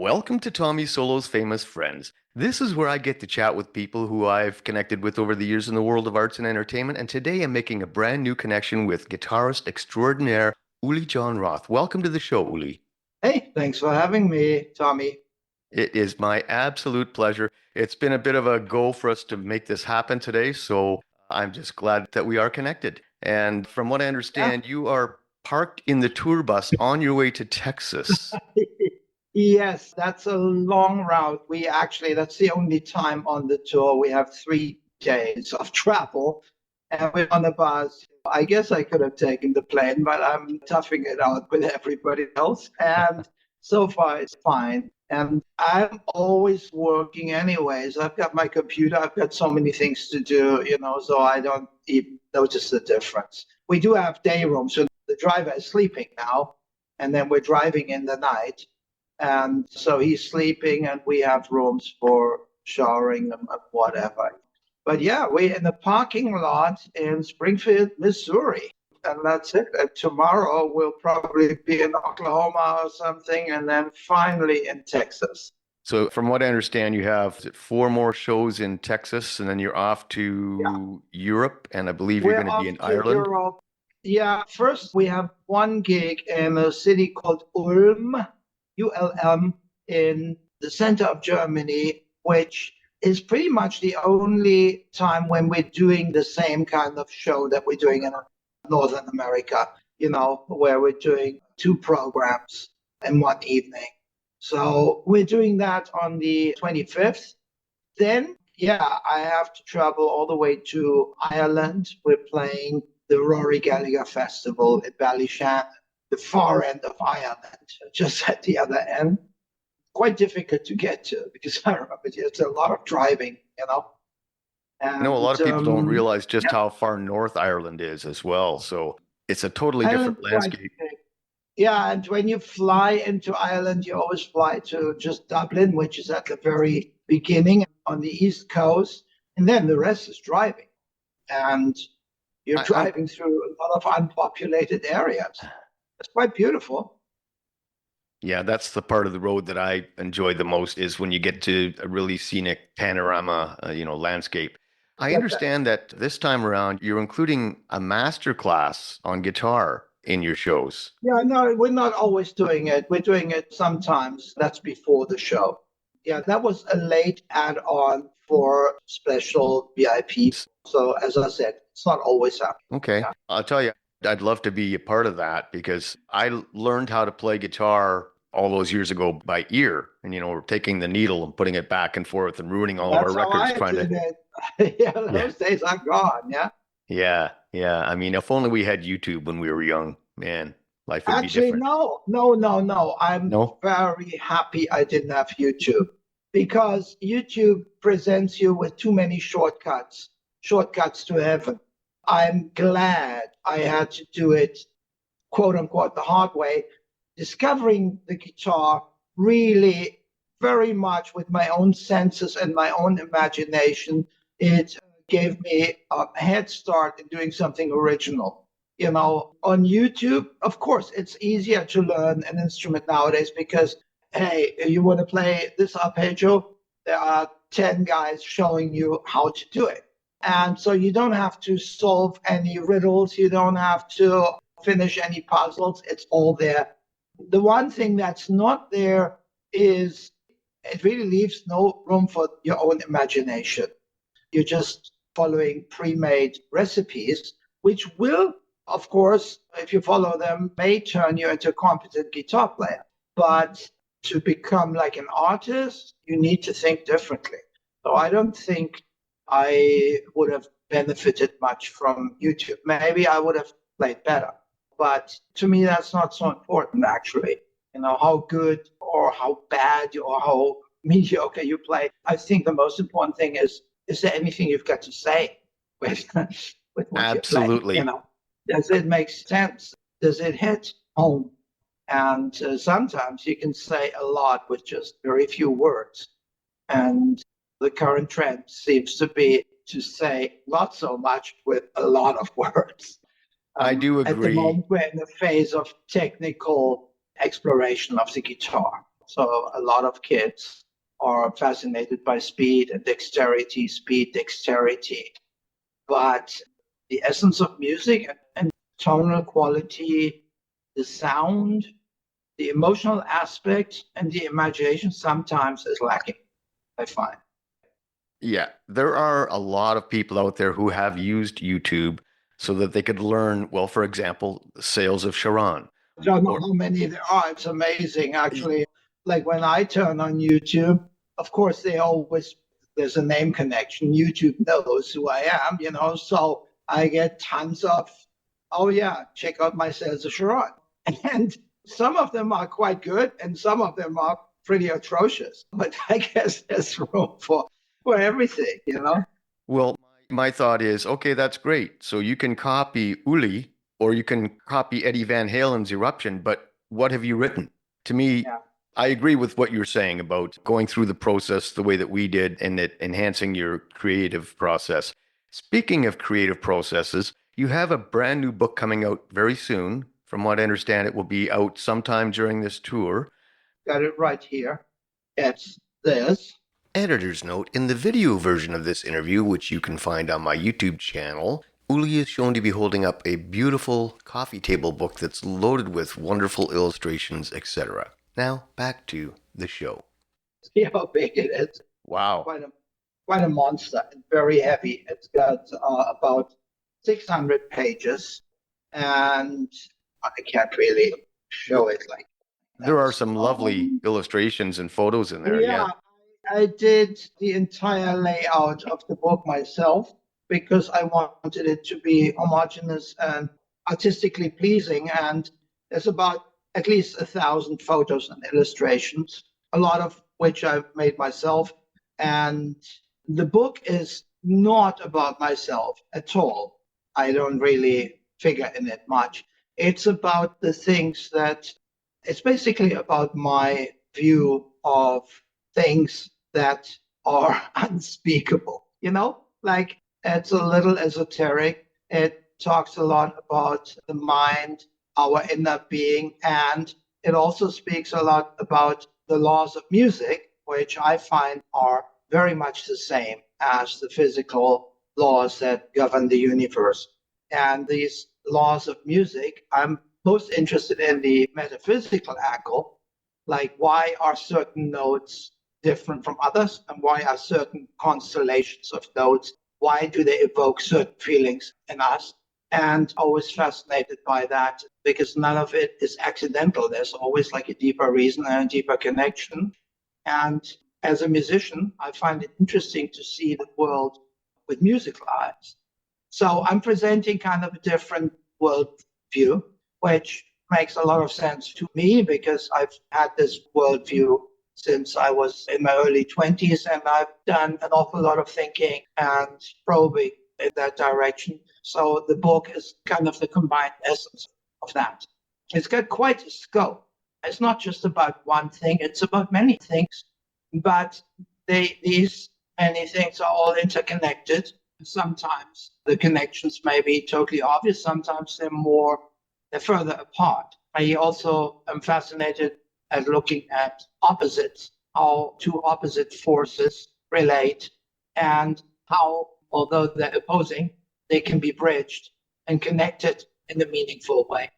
Welcome to Tommy Solo's Famous Friends. This is where I get to chat with people who I've connected with over the years in the world of arts and entertainment, and today I'm making a brand new connection with guitarist extraordinaire Uli Jon Roth. Welcome to the show, Uli. Hey, thanks for having me, Tommy. It is my absolute pleasure. It's been a bit of a goal for us to make this happen today, so I'm just glad that we are connected. And from what I Yeah. understand, you are parked in the tour bus on your way to Texas. Yes, that's a long route. That's the only time on the tour. We have 3 days of travel and we're on a bus. I guess I could have taken the plane, but I'm toughing it out with everybody else. And so far it's fine. And I'm always working anyways. I've got my computer, I've got so many things to do, so I don't even notice the difference. We do have day rooms, so the driver is sleeping now, and then we're driving in the night. And so he's sleeping, and we have rooms for showering and whatever. But yeah, we're in the parking lot in Springfield, Missouri. And that's it. And tomorrow we'll probably be in Oklahoma or something, and then finally in Texas. So, from what I understand, you have four more shows in Texas, and then you're off Yeah, to Europe, and I believe you're we're going to be off in to Ireland. Europe. Yeah, first we have one gig in a city called Ulm, ULM, in the center of Germany, which is pretty much the only time when we're doing the same kind of show that we're doing in Northern America, where we're doing 2 programs in one evening. So we're doing that on the 25th. Then, yeah, I have to travel all the way to Ireland. We're playing the Rory Gallagher Festival at Ballyshannon, the far end of Ireland, just at the other end. Quite difficult to get to because I remember it's a lot of driving. I know a lot And of people don't realize just yeah, how far north Ireland is as well. So, it's a totally different Ireland's quite landscape. big. Yeah, and when you fly into Ireland, you always fly to just Dublin, which is at the very beginning on the east coast, and then the rest is driving. And you're I'm driving through a lot of unpopulated areas. It's quite beautiful. Yeah, that's the part of the road that I enjoy the most is when you get to a really scenic panorama, landscape. I Like that. understand that this time around you're including a master class on guitar in your shows. Yeah, no, we're not always doing it. We're doing it sometimes. That's before the show. Yeah, that was a late add-on for special VIPs. So as I said, it's not always happening. Okay. Yeah. I'll tell you, I'd love to be a part of that because I learned how to play guitar all those years ago by ear. And, we're taking the needle and putting it back and forth and ruining all of our That's how records I trying to, did it. Yeah, yeah, those days are gone. Yeah. yeah, yeah. I mean, if only we had YouTube when we were young, man, life would be Actually, different. no, no, no, no. I'm No? very happy I didn't have YouTube because YouTube presents you with too many shortcuts to heaven. I'm glad I had to do it, quote unquote, the hard way, discovering the guitar really very much with my own senses and my own imagination. It gave me a head start in doing something original. On YouTube, of course, it's easier to learn an instrument nowadays because, hey, you want to play this arpeggio? There are 10 guys showing you how to do it. And so you don't have to solve any riddles. You don't have to finish any puzzles. It's all there. The one thing that's not there is it really leaves no room for your own imagination. You're just following pre-made recipes, which will, of course, if you follow them, may turn you into a competent guitar player. But to become like an artist, you need to think differently. So I don't think I would have benefited much from YouTube. Maybe I would have played better. But to me, that's not so important, actually. How good or how bad or how mediocre you play. I think the most important thing is there anything you've got to say with, with what you play? Absolutely. Does it make sense? Does it hit home? And sometimes you can say a lot with just very few words. And the current trend seems to be to say not so much with a lot of words. I do At the agree. moment, we're in the phase of technical exploration of the guitar. So a lot of kids are fascinated by speed and dexterity, speed, dexterity. But the essence of music and tonal quality, the sound, the emotional aspect, and the imagination sometimes is lacking, I find. Yeah, there are a lot of people out there who have used YouTube so that they could learn, well, for example, the sales of Sharon. I don't know Or how many there are. It's amazing, actually. Like when I turn on YouTube, of course, there's a name connection. YouTube knows who I am, so I get tons of, oh, yeah, check out my sales of Sharon. And some of them are quite good, and some of them are pretty atrocious. But I guess there's room for everything. well, my thought is, okay, that's great. So you can copy Uli or you can copy Eddie Van Halen's Eruption, but what have you written? To me, Yeah. I agree with what you're saying about going through the process the way that we did and it enhancing your creative process. Speaking of creative processes, you have a brand new book coming out very soon. From what I understand, it will be out sometime during this tour. Got it right here. It's this. Editor's note, in the video version of this interview, which you can find on my YouTube channel, Uli is shown to be holding up a beautiful coffee table book that's loaded with wonderful illustrations, etc. Now, back to the show. See how big it is. Wow. Quite a monster. It's very heavy. It's got about 600 pages, and I can't really show it like There are that. some lovely illustrations and photos in there, yeah. Yeah, I did the entire layout of the book myself because I wanted it to be homogeneous and artistically pleasing. And there's about at least 1,000 photos and illustrations, a lot of which I've made myself. And the book is not about myself at all. I don't really figure in it much. It's about the things that, it's basically about my view of things that are unspeakable, like it's a little esoteric. It talks a lot about the mind, our inner being, and it also speaks a lot about the laws of music, which I find are very much the same as the physical laws that govern the universe. And these laws of music, I'm most interested in the metaphysical angle, like why are certain notes different from others, and why are certain constellations of notes, why do they evoke certain feelings in us? And always fascinated by that because none of it is accidental. There's always like a deeper reason and a deeper connection. And as a musician, I find it interesting to see the world with musical eyes. So I'm presenting kind of a different world view, which makes a lot of sense to me because I've had this worldview since I was in my early 20s, and I've done an awful lot of thinking and probing in that direction. So the book is kind of the combined essence of that. It's got quite a scope. It's not just about one thing, it's about many things, but these many things are all interconnected. Sometimes the connections may be totally obvious, sometimes they're further apart. I also am fascinated at looking at opposites, how two opposite forces relate, and how, although they're opposing, they can be bridged and connected in a meaningful way.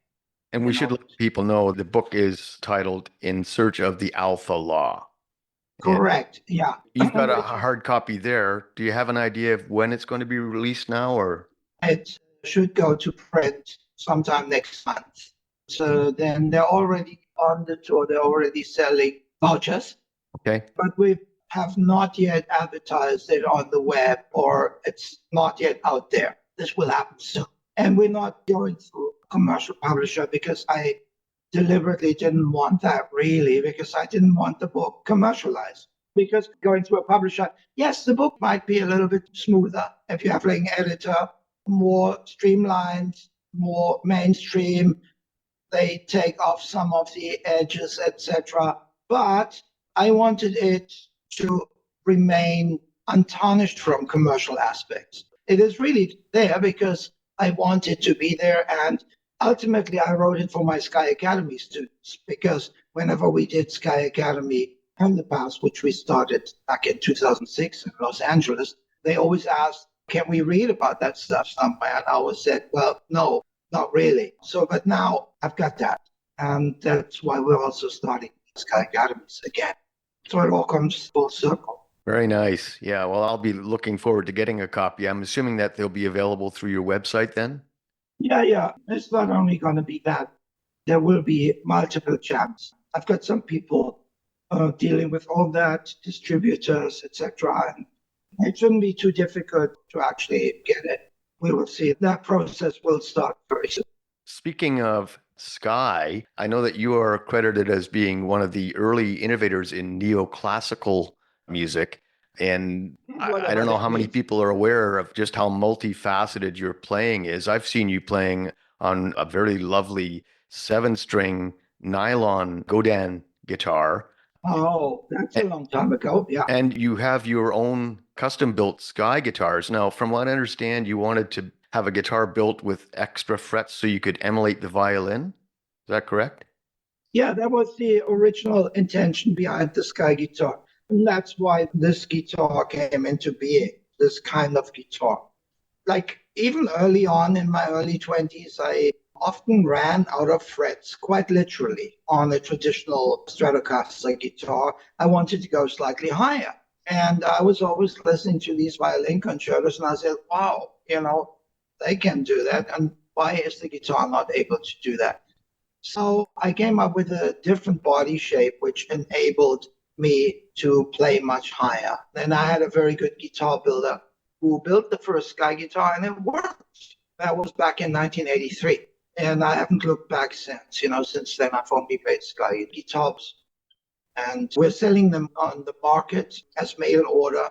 And we should let people know the book is titled In Search of the Alpha Law. Correct. Yeah. You've got a hard copy there. Do you have an idea of when it's going to be released now, or? It should go to print sometime next month. So then they're already on the tour, they're already selling vouchers. Okay. But we have not yet advertised it on the web, or it's not yet out there. This will happen soon. And we're not going through a commercial publisher because I deliberately didn't want that, really, because I didn't want the book commercialized. Because going through a publisher, yes, the book might be a little bit smoother if you have like an editor, more streamlined, more mainstream. They take off some of the edges, etc. But I wanted it to remain untarnished from commercial aspects. It is really there because I want it to be there, and ultimately, I wrote it for my Sky Academy students because whenever we did Sky Academy in the past, which we started back in 2006 in Los Angeles, they always asked, can we read about that stuff somewhere? And I always said, well, no, not really. So, but now I've got that. And that's why we're also starting Sky Academies again. So it all comes full circle. Very nice. Yeah, well, I'll be looking forward to getting a copy. I'm assuming that they'll be available through your website then? Yeah, yeah. It's not only going to be that, there will be multiple channels. I've got some people dealing with all that, distributors, etc. And it shouldn't be too difficult to actually get it. We will see. That process will start very soon. Speaking of Sky, I know that you are credited as being one of the early innovators in neoclassical music. And I Whatever don't know that how many means. people are aware of just how multifaceted your playing is. I've seen you playing on a very lovely seven-string nylon Godin guitar. Oh, that's a long time ago. Yeah. And you have your own custom built Sky guitars. Now, from what I understand, you wanted to have a guitar built with extra frets so you could emulate the violin. Is that correct? Yeah, that was the original intention behind the Sky guitar. And that's why this guitar came into being, this kind of guitar. Like even early on in my early 20s, I often ran out of frets, quite literally, on a traditional Stratocaster guitar. I wanted to go slightly higher. And I was always listening to these violin concertos, and I said, wow, they can do that. And why is the guitar not able to do that? So I came up with a different body shape, which enabled me to play much higher. Then I had a very good guitar builder who built the first Sky guitar, and it worked. That was back in 1983. And I haven't looked back since. Since then, I've only played Sky guitars. And we're selling them on the market as mail order.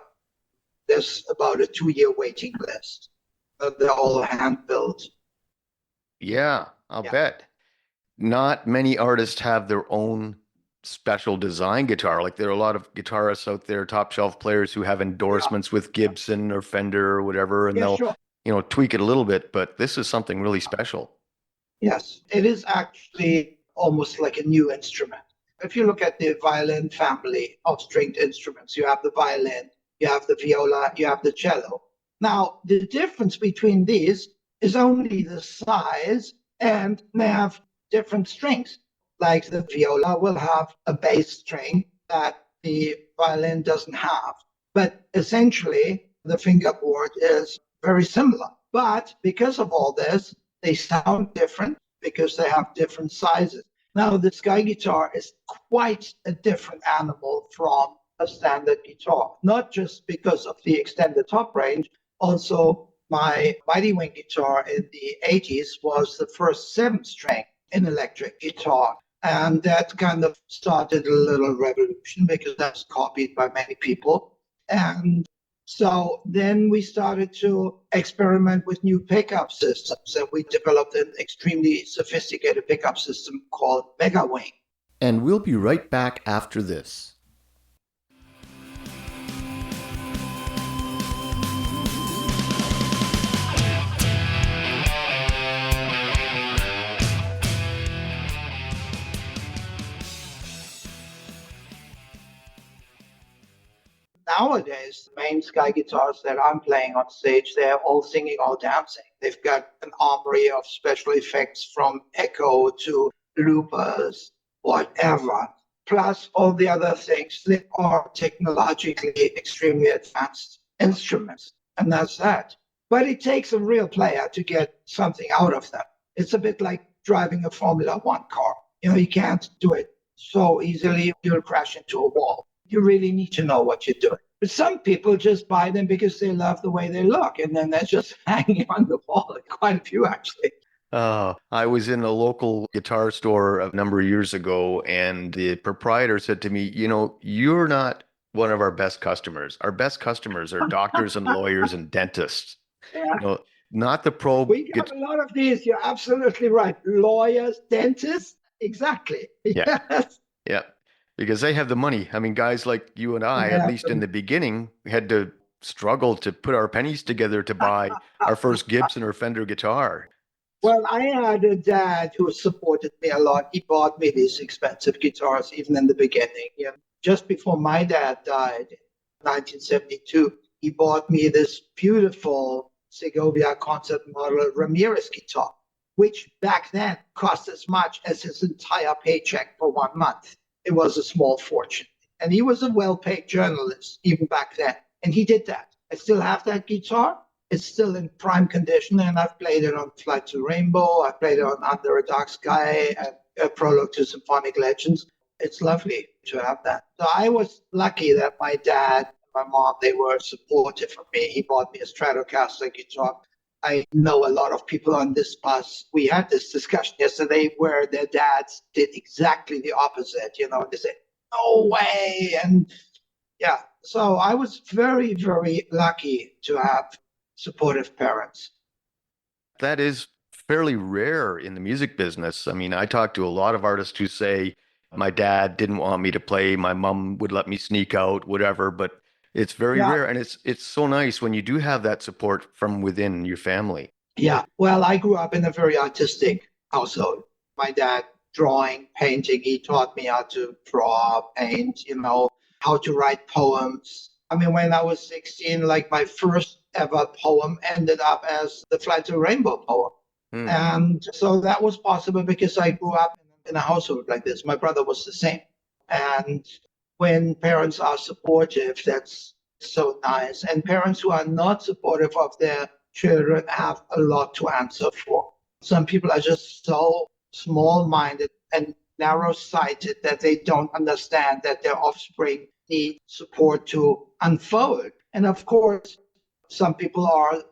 There's about a 2-year waiting list. They're all hand built. Yeah, I'll Yeah. bet. Not many artists have their own special design guitar. Like there are a lot of guitarists out there, top shelf players who have Yeah. endorsements with Gibson or Fender or whatever, and Yeah, they'll, sure. tweak it a little bit, but this is something really special. Yes, it is actually almost like a new instrument. If you look at the violin family of stringed instruments, you have the violin, you have the viola, you have the cello. Now, the difference between these is only the size, and they have different strings. Like the viola will have a bass string that the violin doesn't have. But essentially, the fingerboard is very similar. But because of all this, they sound different because they have different sizes. Now, the Sky guitar is quite a different animal from a standard guitar, not just because of the extended top range. Also, my Mighty Wing guitar in the 80s was the first seven string in electric guitar. And that kind of started a little revolution because that's copied by many people. And so then we started to experiment with new pickup systems, and we developed an extremely sophisticated pickup system called Mega Wing. And we'll be right back after this. Nowadays, the main Sky guitars that I'm playing on stage, they're all singing, all dancing. They've got an armory of special effects from echo to loopers, whatever. Plus all the other things. They are technologically extremely advanced instruments. And that's that. But it takes a real player to get something out of them. It's a bit like driving a Formula One car. You can't do it so easily, you'll crash into a wall. You really need to know what you're doing. But some people just buy them because they love the way they look, and then they're just hanging on the wall. Quite a few, actually. I was in a local guitar store a number of years ago, and the proprietor said to me, you're not one of our best customers. Our best customers are doctors and lawyers and dentists. Yeah. You know, not the pro. We have a lot of these. You're absolutely right. Lawyers, dentists, exactly. Yeah, Yes. yeah, because they have the money. I mean, guys like you and I, at Yeah. least in the beginning, had to struggle to put our pennies together to buy our first Gibson or Fender guitar. Well, I had a dad who supported me a lot. He bought me these expensive guitars, even in the beginning. Yeah. Just before my dad died in 1972, he bought me this beautiful Segovia concert model Ramirez guitar, which back then cost as much as his entire paycheck for 1 month. It was a small fortune. And he was a well paid journalist even back then. And he did that. I still have that guitar. It's still in prime condition, and I've played it on Flight to Rainbow. I played it on Under a Dark Sky and a Prologue to Symphonic Legends. It's lovely to have that. So I was lucky that my dad and my mom, they were supportive of me. He bought me a Stratocaster guitar. I know a lot of people on this bus. We had this discussion yesterday where their dads did exactly the opposite. They said, no way. And yeah, so I was very, very lucky to have supportive parents. That is fairly rare in the music business. I mean, I talk to a lot of artists who say, my dad didn't want me to play, my mom would let me sneak out, whatever, but it's very Yeah, rare. And it's so nice when you do have that support from within your family. yeah. Well, I grew up in a very artistic household. My dad drawing, painting, he taught me how to draw, paint, how to write poems. I mean, when I was 16, like my first ever poem ended up as the Flight to Rainbow poem. Hmm. And so that was possible because I grew up in a household like this. My brother was the same. And when parents are supportive, that's so nice. And parents who are not supportive of their children have a lot to answer for. Some people are just so small minded and narrow sighted that they don't understand that their offspring need support to unfold. And of course, some people are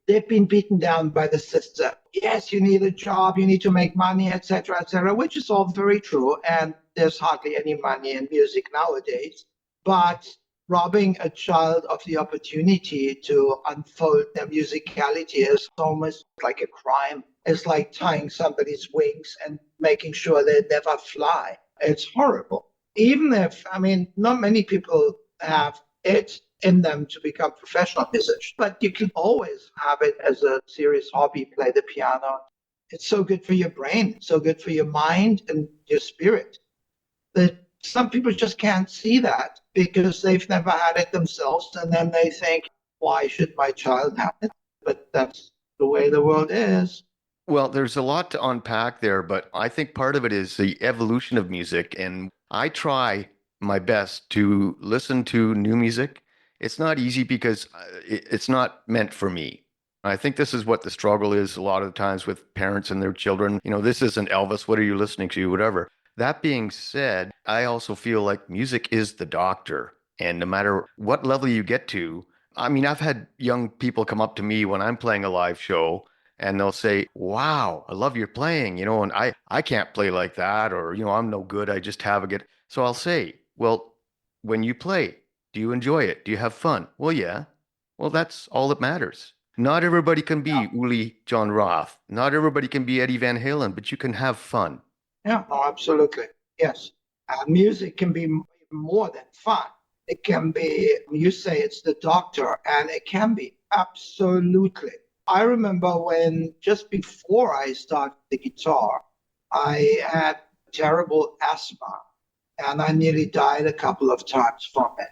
they've been beaten down by the system. Yes, you need a job, you need to make money, etc., which is all very true. And there's hardly any money in music nowadays. But robbing a child of the opportunity to unfold their musicality is almost like a crime. It's like tying somebody's wings and making sure they never fly. It's horrible. Even if, I mean, not many people have it in them to become professional musicians, but you can always have it as a serious hobby, play the piano. It's so good for your brain, so good for your mind and your spirit. That some people just can't see that because they've never had it themselves. And then they think, why should my child have it? But that's the way the world is. Well, there's a lot to unpack there, but I think part of it is the evolution of music. And I try my best to listen to new music. It's not easy because it's not meant for me. I think this is what the struggle is a lot of the times with parents and their children. This isn't Elvis. What are you listening to? Whatever. That being said, I also feel like music is the doctor. And no matter what level you get to, I mean, I've had young people come up to me when I'm playing a live show and they'll say, "Wow, I love your playing," and I can't play like that, or I'm no good, I just have a good. So I'll say, "Well, when you play, do you enjoy it? Do you have fun?" "Well, yeah." "Well, that's all that matters. Not everybody can Yeah, be Uli Jon Roth. Not everybody can be Eddie Van Halen, but you can have fun." yeah, oh, absolutely. Yes. Music can be more than fun. It can be, you say it's the doctor, and it can be absolutely. I remember when just before I started the guitar, I had terrible asthma and I nearly died a couple of times from it.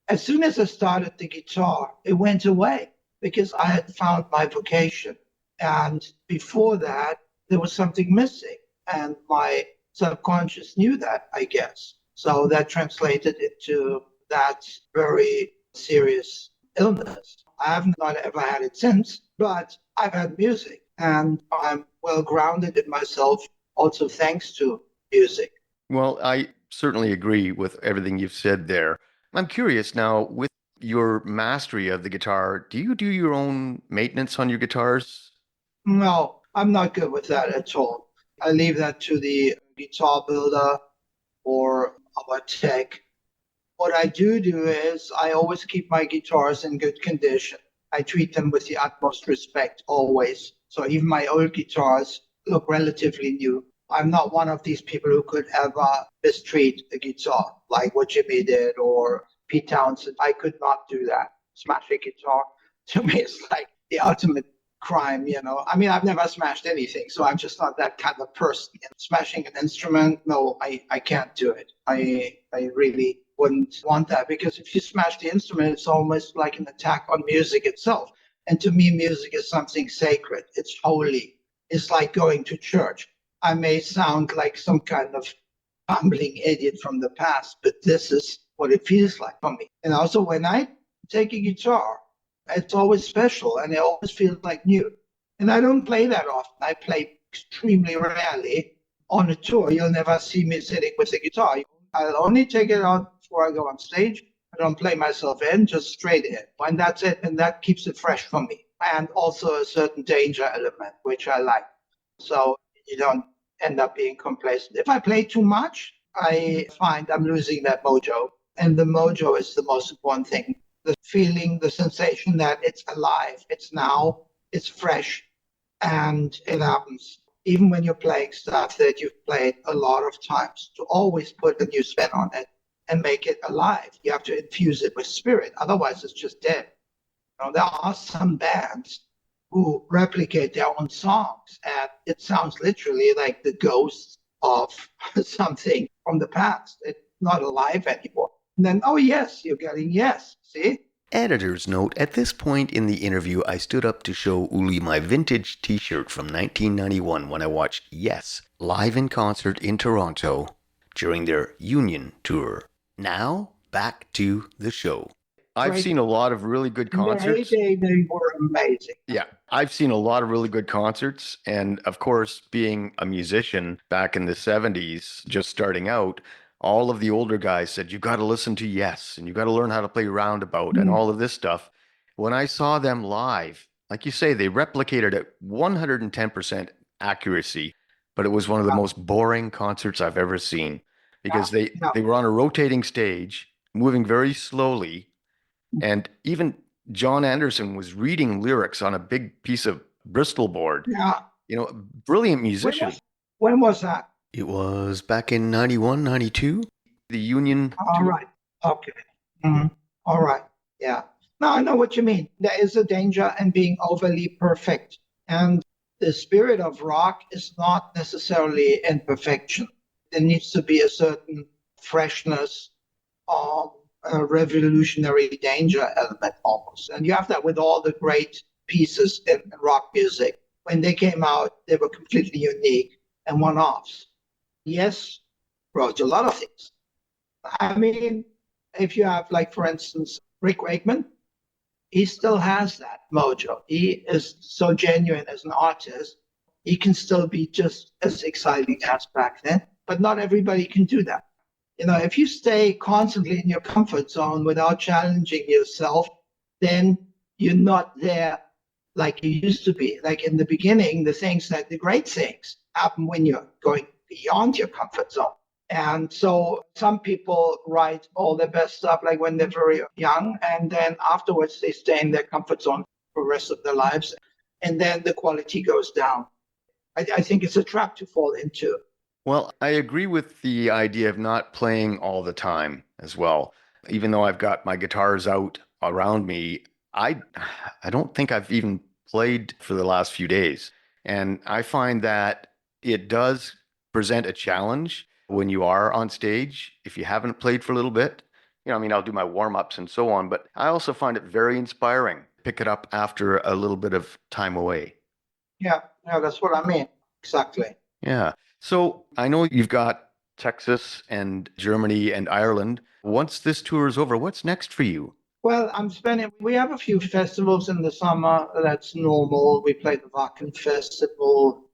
As soon as I started the guitar, it went away because I had found my vocation. And before that, there was something missing. And my subconscious knew that, I guess. So that translated into that very serious illness. I have not ever had it since, but I've had music and I'm well grounded in myself, also thanks to music. Well, I certainly agree with everything you've said there. I'm curious now, with your mastery of the guitar, do you do your own maintenance on your guitars? No, I'm not good with that at all. I leave that to the guitar builder or our tech. What I do is I always keep my guitars in good condition. I treat them with the utmost respect always. So even my old guitars look relatively new. I'm not one of these people who could ever mistreat a guitar like what Jimmy did or Pete Townsend. I could not do that. Smash a guitar to me is like the ultimate crime, you know. I mean, I've never smashed anything, so I'm just not that kind of person. And smashing an instrument, no, I can't do it. I really wouldn't want that, because if you smash the instrument, it's almost like an attack on music itself. And to me, music is something sacred. It's holy. It's like going to church. I may sound like some kind of bumbling idiot from the past, but this is what it feels like for me. And also, when I take a guitar, it's always special and it always feels like new. And I don't play that often. I play extremely rarely. On a tour, you'll never see me sitting with a guitar. I'll only take it out before I go on stage. I don't play myself in, just straight in. And that's it. And that keeps it fresh for me. And also a certain danger element, which I like. So you don't end up being complacent. If I play too much, I find I'm losing that mojo. And the mojo is the most important thing. The feeling, the sensation that it's alive, it's now, it's fresh, and it happens. Even when you're playing stuff that you've played a lot of times, to always put a new spin on it and make it alive. You have to infuse it with spirit. Otherwise, it's just dead. You know, there are some bands who replicate their own songs, and it sounds literally like the ghost of something from the past. It's not alive anymore. And then, oh, yes, you're getting yes. See? Editor's note, at this point in the interview, I stood up to show Uli my vintage t-shirt from 1991 when I watched Yes live in concert in Toronto during their Union tour. Now, back to the show. I've seen a lot of really good concerts. In their heyday, they were amazing. Yeah, I've seen a lot of really good concerts. And of course, being a musician back in the 70s, just starting out, all of the older guys said, you got to listen to Yes, and you got to learn how to play roundabout and all of this stuff. When I saw them live, like you say, they replicated at 110% accuracy, but it was one of the most boring concerts I've ever seen because they were on a rotating stage, moving very slowly. And even John Anderson was reading lyrics on a big piece of Bristol board. Yeah. You know, brilliant musician. When was that? It was back in 91, 92. The Union. All right. Okay. Mm-hmm. All right. Yeah. Now I know what you mean. There is a danger in being overly perfect. And the spirit of rock is not necessarily in perfection. There needs to be a certain freshness, a revolutionary danger element almost. And you have that with all the great pieces in rock music. When they came out, they were completely unique and one-offs. Yes, wrote a lot of things. I mean, if you have, like, for instance, Rick Wakeman, he still has that mojo. He is so genuine as an artist. He can still be just as exciting as back then, but not everybody can do that. You know, if you stay constantly in your comfort zone without challenging yourself, then you're not there like you used to be. Like in the beginning, the great things happen when you're going beyond your comfort zone. And so some people write all their best stuff like when they're very young, and then afterwards they stay in their comfort zone for the rest of their lives. And then the quality goes down. I think it's a trap to fall into. Well, I agree with the idea of not playing all the time as well. Even though I've got my guitars out around me, I don't think I've even played for the last few days. And I find that it does present a challenge when you are on stage if you haven't played for a little bit. You know, I mean, I'll do my warm-ups and so on, but I also find it very inspiring. Pick it up after a little bit of time away. Yeah, that's what I mean. Exactly. Yeah. So I know you've got Texas and Germany and Ireland. Once this tour is over, what's next for you? Well, we have a few festivals in the summer. That's normal. We play the Wacken Festival,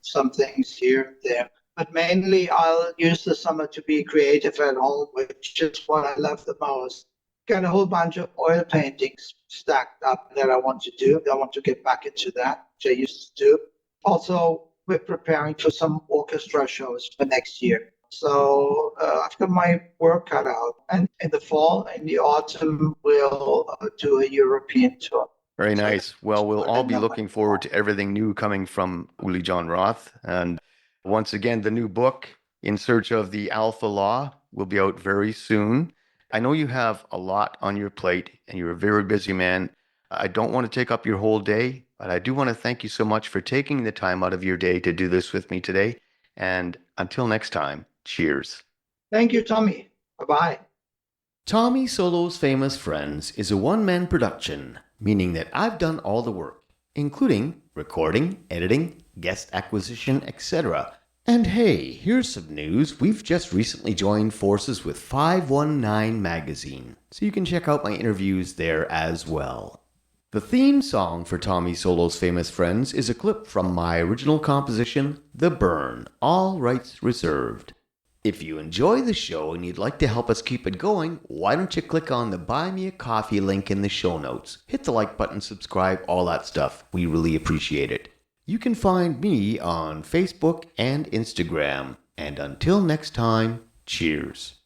some things here and there. But mainly I'll use the summer to be creative at home, which is what I love the most. Got a whole bunch of oil paintings stacked up that I want to do. I want to get back into that, which I used to do. Also, we're preparing for some orchestra shows for next year. So I've got my work cut out. And in the fall, in the autumn, we'll do a European tour. Very nice. Well, we'll all be looking forward to everything new coming from Uli Jon Roth. And once again, the new book, In Search of the Alpha Law, will be out very soon. I know you have a lot on your plate and you're a very busy man. I don't want to take up your whole day. But I do want to thank you so much for taking the time out of your day to do this with me today. And until next time, cheers. Thank you, Tommy. Bye-bye. Tommy Solo's Famous Friends is a one-man production, meaning that I've done all the work, including recording, editing, guest acquisition, etc. And hey, here's some news. We've just recently joined forces with 519 magazine, so you can check out my interviews there as well. The theme song for Tommy Solo's Famous Friends is a clip from my original composition, The Burn, all rights reserved. If you enjoy the show and you'd like to help us keep it going, why don't you click on the Buy Me a Coffee link in the show notes. Hit the like button, subscribe, all that stuff. We really appreciate it. You can find me on Facebook and Instagram. And until next time, cheers.